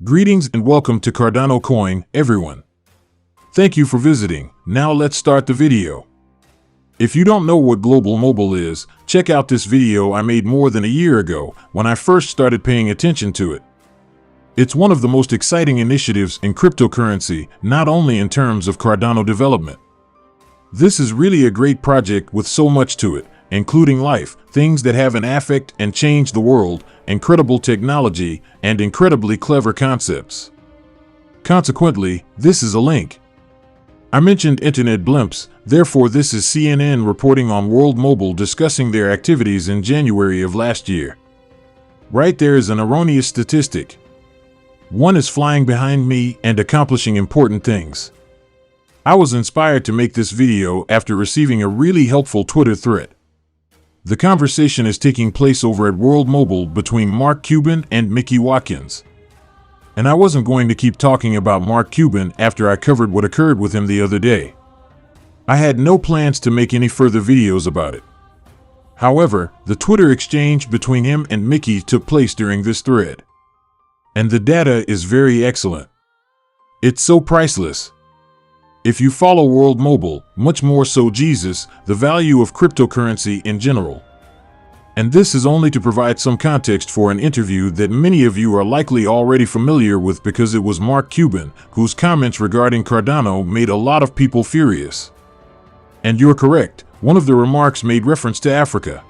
Greetings and welcome to Cardano Coin, everyone. Thank you for visiting. Now let's start the video. If you don't know what Global Mobile is, check out this video I made more than a year ago when I first started paying attention to it. It's one of the most exciting initiatives in cryptocurrency, not only in terms of Cardano development. This is really a great project with so much to it, including life, things that have an affect and change the world, incredible technology, and incredibly clever concepts. Consequently, this is a link. I mentioned internet blimps, therefore this is CNN reporting on World Mobile discussing their activities in January of last year. Right there is an erroneous statistic. One is flying behind me and accomplishing important things. I was inspired to make this video after receiving a really helpful Twitter thread. The conversation is taking place over at World Mobile between Mark Cuban and Mickey Watkins. And I wasn't going to keep talking about Mark Cuban after I covered what occurred with him the other day. I had no plans to make any further videos about it. However, the Twitter exchange between him and Mickey took place during this thread. And the data is very excellent. It's so priceless. If you follow World Mobile, much more so Jesus, the value of cryptocurrency in general. And this is only to provide some context for an interview that many of you are likely already familiar with because it was Mark Cuban, whose comments regarding Cardano made a lot of people furious. And you're correct, one of the remarks made reference to Africa.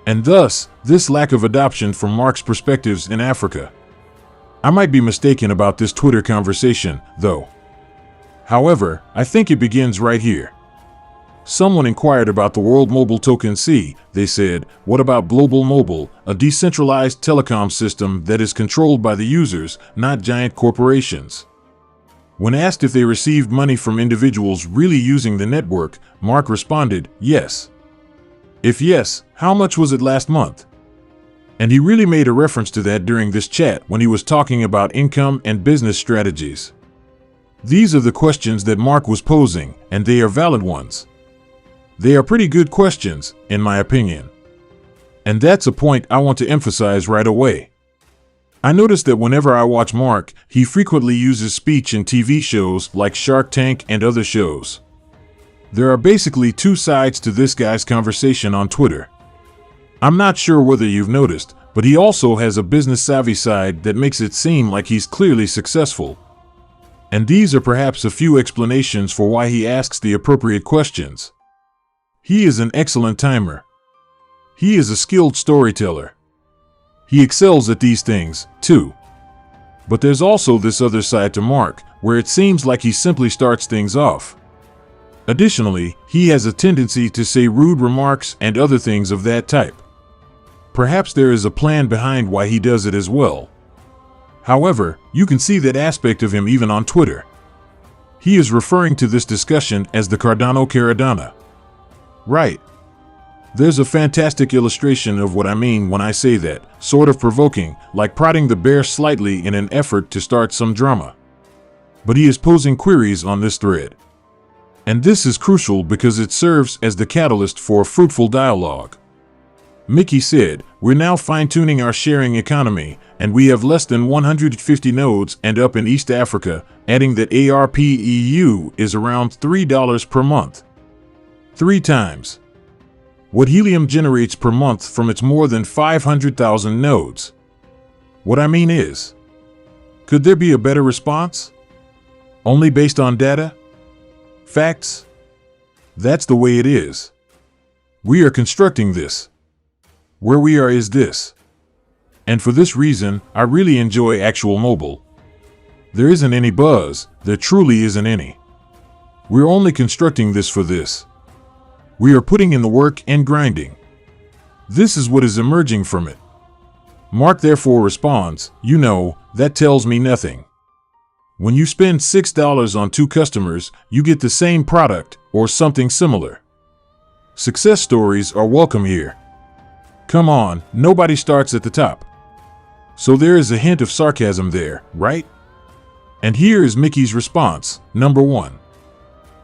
And thus, this lack of adoption from Mark's perspectives in Africa. I might be mistaken about this Twitter conversation, though. However, I think it begins right here. Someone inquired about the World Mobile Token C. They said, what about Global Mobile, a decentralized telecom system that is controlled by the users, not giant corporations? When asked if they received money from individuals really using the network, Mark responded, yes. If yes, how much was it last month? And he really made a reference to that during this chat when he was talking about income and business strategies. These are the questions that Mark was posing, and they are valid ones. They are pretty good questions, in my opinion. And that's a point I want to emphasize right away. I noticed that whenever I watch Mark, he frequently uses speech in TV shows like Shark Tank and other shows. There are basically two sides to this guy's conversation on Twitter. I'm not sure whether you've noticed, but he also has a business-savvy side that makes it seem like he's clearly successful. And these are perhaps a few explanations for why he asks the appropriate questions. He is an excellent timer. He is a skilled storyteller. He excels at these things, too. But there's also this other side to Mark, where it seems like he simply starts things off. Additionally, he has a tendency to say rude remarks and other things of that type. Perhaps there is a plan behind why he does it as well. However, you can see that aspect of him even on Twitter. He is referring to this discussion as the Cardano Caradana. Right. There's a fantastic illustration of what I mean when I say that, sort of provoking, like prodding the bear slightly in an effort to start some drama. But he is posing queries on this thread. And this is crucial because it serves as the catalyst for a fruitful dialogue. Mickey said, we're now fine-tuning our sharing economy, and we have less than 150 nodes and up in East Africa, adding that ARPEU is around $3 per month. 3 times what helium generates per month from its more than 500,000 nodes. What I mean is, could there be a better response? Only based on data? Facts? That's the way it is. We are constructing this. Where we are is this. And for this reason, I really enjoy actual mobile. There isn't any buzz, there truly isn't any. We're only constructing this for this. We are putting in the work and grinding. This is what is emerging from it. Mark therefore responds, you know, that tells me nothing. When you spend $6 on 2 customers, you get the same product or something similar. Success stories are welcome here. Come on, nobody starts at the top. So there is a hint of sarcasm there, right? And here is Mickey's response. Number 1.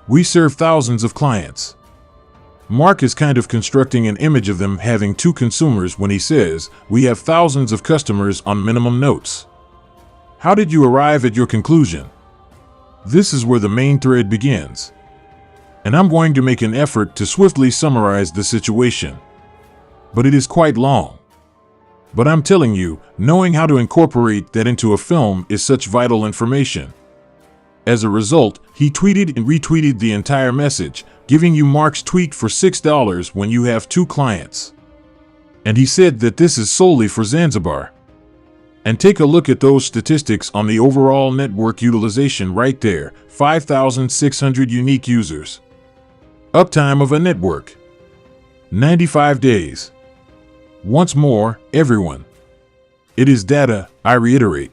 We serve thousands of clients. Mark is kind of constructing an image of them having 2 consumers when he says, we have thousands of customers on minimum notes. How did you arrive at your conclusion? This is where the main thread begins. And I'm going to make an effort to swiftly summarize the situation. But it is quite long. But I'm telling you, knowing how to incorporate that into a film is such vital information. As a result, he tweeted and retweeted the entire message, giving you Mark's tweet for $6 when you have 2 clients. And he said that this is solely for Zanzibar. And take a look at those statistics on the overall network utilization right there, 5,600 unique users. Uptime of a network, 95 days. Once more, everyone. It is data, I reiterate.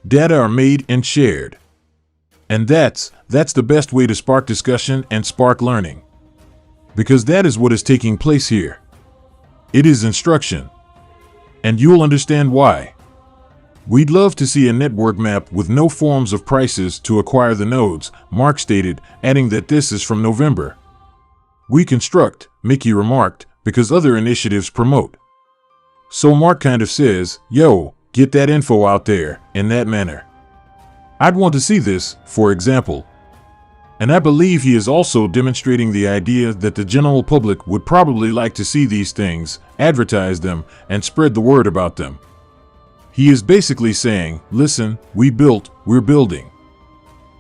Data are made and shared. And that's the best way to spark discussion and spark learning. Because that is what is taking place here. It is instruction. And you'll understand why. We'd love to see a network map with no forms of prices to acquire the nodes, Mark stated, adding that this is from November. We construct, Mickey remarked, because other initiatives promote. So Mark kind of says, yo, get that info out there, in that manner. I'd want to see this, for example. And I believe he is also demonstrating the idea that the general public would probably like to see these things, advertise them, and spread the word about them. He is basically saying, listen, we built, we're building.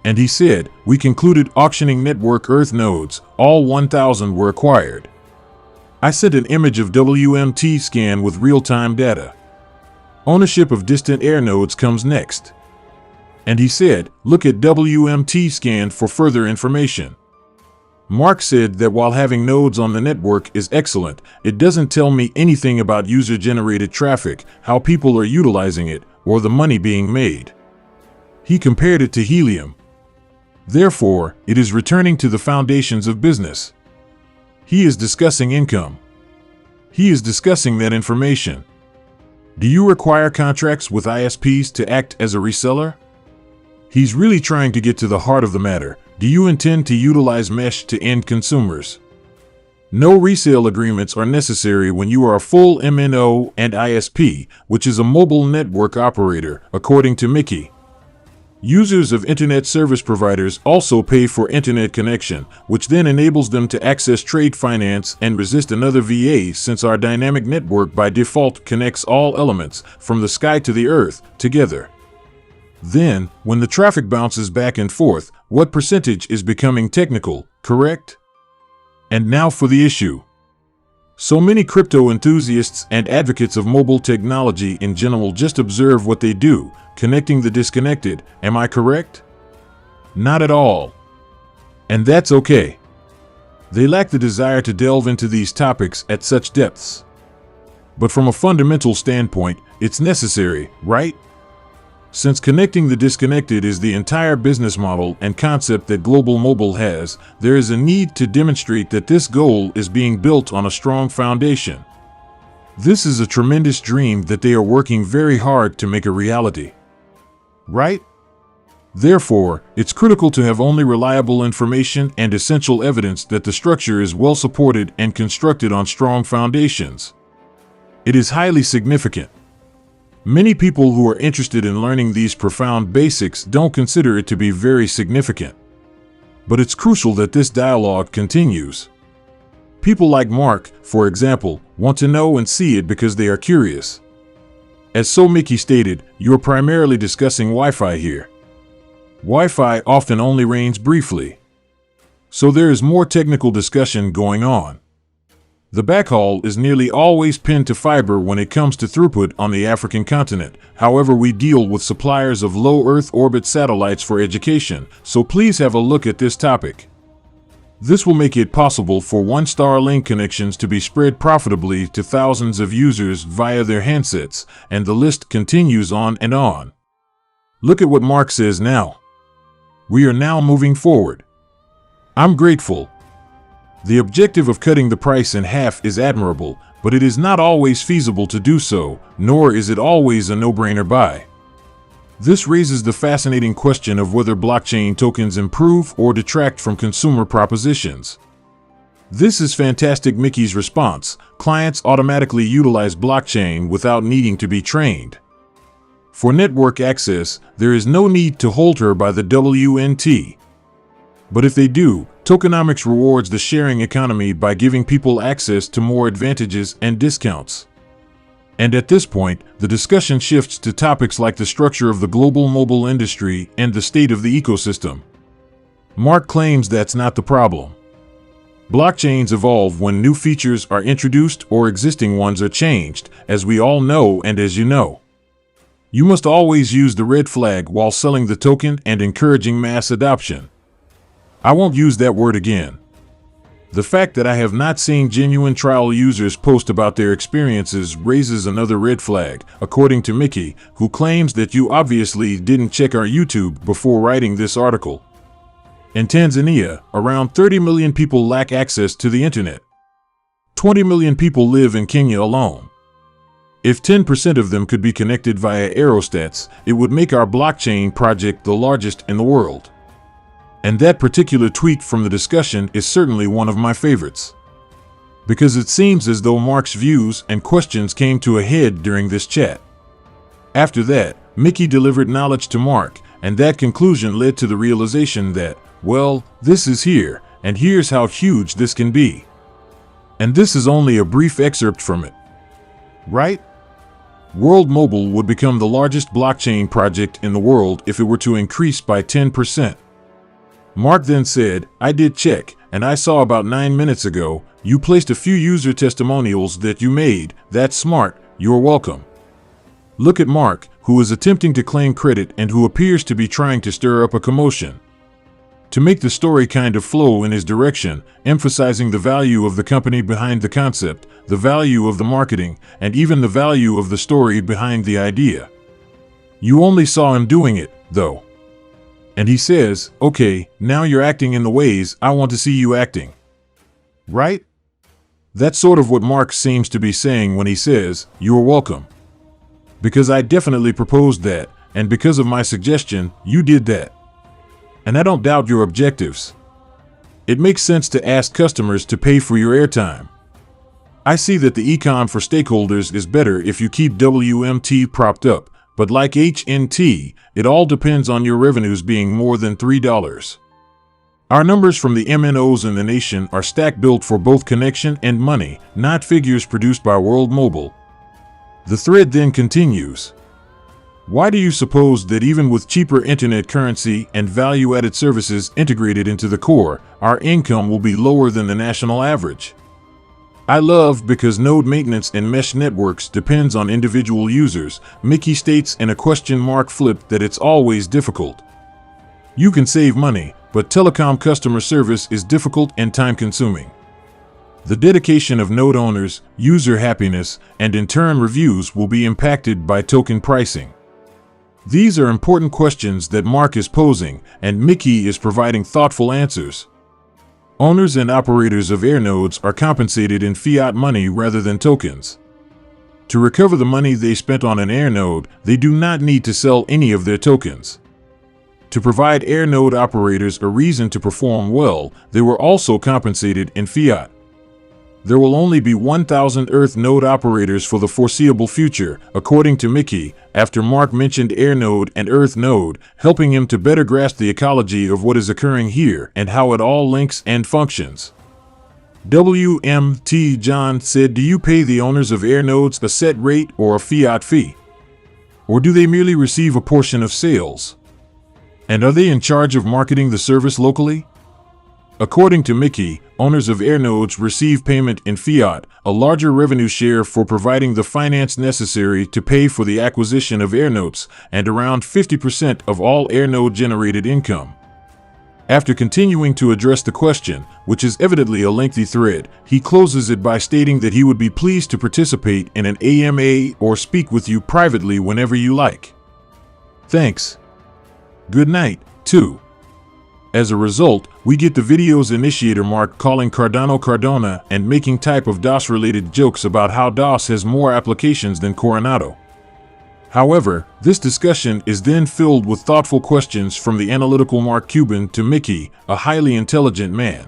And he said, we concluded auctioning network Earth nodes, all 1,000 were acquired. I sent an image of WMT scan with real-time data. Ownership of distant air nodes comes next. And he said, look at WMT scan for further information. Mark said that while having nodes on the network is excellent, it doesn't tell me anything about user-generated traffic, how people are utilizing it, or the money being made. He compared it to helium. Therefore, it is returning to the foundations of business. He is discussing income. He is discussing that information. Do you require contracts with ISPs to act as a reseller? He's really trying to get to the heart of the matter. Do you intend to utilize mesh to end consumers? No resale agreements are necessary when you are a full MNO and ISP, which is a mobile network operator, according to Mickey. Users of internet service providers also pay for internet connection, which then enables them to access trade finance and resist another VA, since our dynamic network by default connects all elements, from the sky to the earth, together. Then, when the traffic bounces back and forth, what percentage is becoming technical, correct? And now for the issue. So many crypto enthusiasts and advocates of mobile technology in general just observe what they do, connecting the disconnected, am I correct? Not at all. And that's okay. They lack the desire to delve into these topics at such depths. But from a fundamental standpoint, it's necessary, right? Since connecting the disconnected is the entire business model and concept that Global Mobile has, there is a need to demonstrate that this goal is being built on a strong foundation. This is a tremendous dream that they are working very hard to make a reality. Right? Therefore, it's critical to have only reliable information and essential evidence that the structure is well supported and constructed on strong foundations. It is highly significant. Many people who are interested in learning these profound basics don't consider it to be very significant. But it's crucial that this dialogue continues. People like Mark, for example, want to know and see it because they are curious. As So Mickey stated, you're primarily discussing Wi-Fi here. Wi-Fi often only reigns briefly. So there is more technical discussion going on. The backhaul is nearly always pinned to fiber when it comes to throughput on the African continent. However, we deal with suppliers of low Earth orbit satellites for education, so please have a look at this topic. This will make it possible for one Starlink connections to be spread profitably to thousands of users via their handsets, and the list continues on and on. Look at what Mark says now. We are now moving forward. I'm grateful. The objective of cutting the price in half is admirable, but it is not always feasible to do so, nor is it always a no-brainer buy. This raises the fascinating question of whether blockchain tokens improve or detract from consumer propositions. This is fantastic. Mickey's response: clients automatically utilize blockchain without needing to be trained. For network access, there is no need to hold her by the WNT. But if they do, tokenomics rewards the sharing economy by giving people access to more advantages and discounts. And at this point, the discussion shifts to topics like the structure of the global mobile industry and the state of the ecosystem. Mark claims that's not the problem. Blockchains evolve when new features are introduced or existing ones are changed, as we all know and as you know. You must always use the red flag while selling the token and encouraging mass adoption. I won't use that word again. The fact that I have not seen genuine trial users post about their experiences raises another red flag, according to Mickey, who claims that you obviously didn't check our YouTube before writing this article. In Tanzania, around 30 million people lack access to the internet. 20 million people live in Kenya alone. If 10% of them could be connected via aerostats, it would make our blockchain project the largest in the world. And that particular tweet from the discussion is certainly one of my favorites. Because it seems as though Mark's views and questions came to a head during this chat. After that, Mickey delivered knowledge to Mark, and that conclusion led to the realization that, well, this is here, and here's how huge this can be. And this is only a brief excerpt from it. Right? World Mobile would become the largest blockchain project in the world if it were to increase by 10%. Mark then said, I did check, and I saw about 9 minutes ago, you placed a few user testimonials that you made. That's smart, you're welcome. Look at Mark, who is attempting to claim credit and who appears to be trying to stir up a commotion. To make the story kind of flow in his direction, emphasizing the value of the company behind the concept, the value of the marketing, and even the value of the story behind the idea. You only saw him doing it, though. And he says, okay, now you're acting in the ways I want to see you acting. Right? That's sort of what Mark seems to be saying when he says, you're welcome. Because I definitely proposed that, and because of my suggestion, you did that. And I don't doubt your objectives. It makes sense to ask customers to pay for your airtime. I see that the econ for stakeholders is better if you keep WMT propped up, but like HNT, it all depends on your revenues being more than $3. Our numbers from the MNOs in the nation are stack built for both connection and money, not figures produced by World Mobile. The thread then continues. Why do you suppose that even with cheaper internet currency and value-added services integrated into the core, our income will be lower than the national average? I love because node maintenance and mesh networks depends on individual users. Mickey states in a question mark flip that it's always difficult. You can save money, but telecom customer service is difficult and time-consuming. The dedication of node owners, user happiness, and in turn reviews will be impacted by token pricing. These are important questions that Mark is posing, and Mickey is providing thoughtful answers. Owners and operators of air nodes are compensated in fiat money rather than tokens. To recover the money they spent on an air node, they do not need to sell any of their tokens. To provide air node operators a reason to perform well, they were also compensated in fiat. There will only be 1,000 Earth node operators for the foreseeable future, according to Mickey, after Mark mentioned Air node and Earth node, helping him to better grasp the ecology of what is occurring here and how it all links and functions. WMT John said, do you pay the owners of air nodes a set rate or a fiat fee? Or do they merely receive a portion of sales? And are they in charge of marketing the service locally? According to Mickey, owners of air nodes receive payment in fiat, a larger revenue share for providing the finance necessary to pay for the acquisition of air nodes, and around 50% of all air node generated income. After continuing to address the question, which is evidently a lengthy thread, he closes it by stating that he would be pleased to participate in an AMA or speak with you privately whenever you like. Thanks. Good night, too. As a result, we get the video's initiator Mark calling Cardano Cardano and making type of DOS-related jokes about how DOS has more applications than Coronado. However, this discussion is then filled with thoughtful questions from the analytical Mark Cuban to Mickey, a highly intelligent man.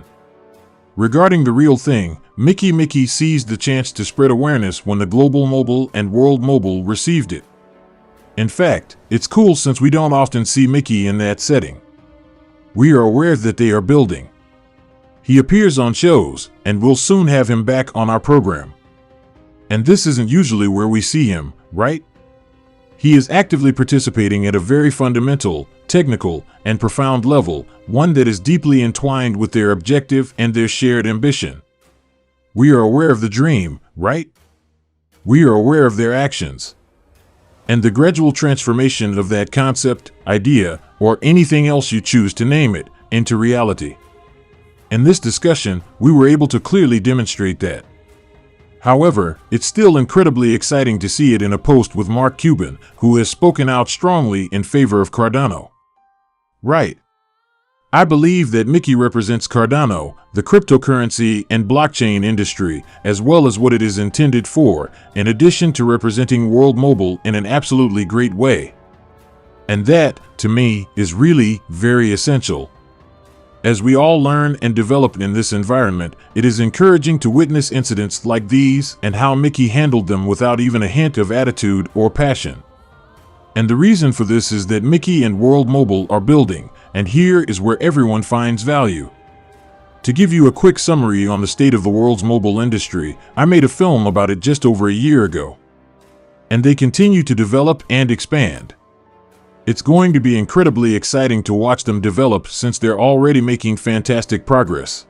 Regarding the real thing, Mickey seized the chance to spread awareness when the Global Mobile and World Mobile received it. In fact, it's cool since we don't often see Mickey in that setting. We are aware that they are building. He appears on shows, and we'll soon have him back on our program. And this isn't usually where we see him, right? He is actively participating at a very fundamental, technical, and profound level, one that is deeply entwined with their objective and their shared ambition. We are aware of the dream, right? We are aware of their actions. And the gradual transformation of that concept, idea, or anything else you choose to name it, into reality. In this discussion, we were able to clearly demonstrate that. However, it's still incredibly exciting to see it in a post with Mark Cuban, who has spoken out strongly in favor of Cardano. Right. I believe that Mickey represents Cardano, the cryptocurrency and blockchain industry, as well as what it is intended for, in addition to representing World Mobile in an absolutely great way. And that, to me, is really very essential. As we all learn and develop in this environment, it is encouraging to witness incidents like these and how Mickey handled them without even a hint of attitude or passion. And the reason for this is that Mickey and World Mobile are building, and here is where everyone finds value. To give you a quick summary on the state of the world's mobile industry, I made a film about it just over a year ago. And they continue to develop and expand. It's going to be incredibly exciting to watch them develop since they're already making fantastic progress.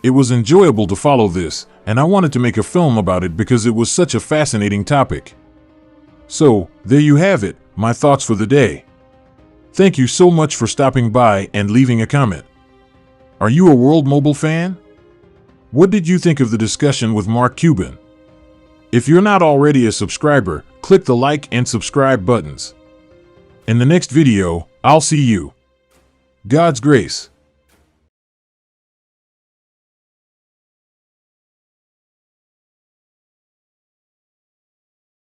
It was enjoyable to follow this, and I wanted to make a film about it because it was such a fascinating topic. So, there you have it, my thoughts for the day. Thank you so much for stopping by and leaving a comment. Are you a World Mobile fan? What did you think of the discussion with Mark Cuban? If you're not already a subscriber, click the like and subscribe buttons. In the next video, I'll see you. God's grace.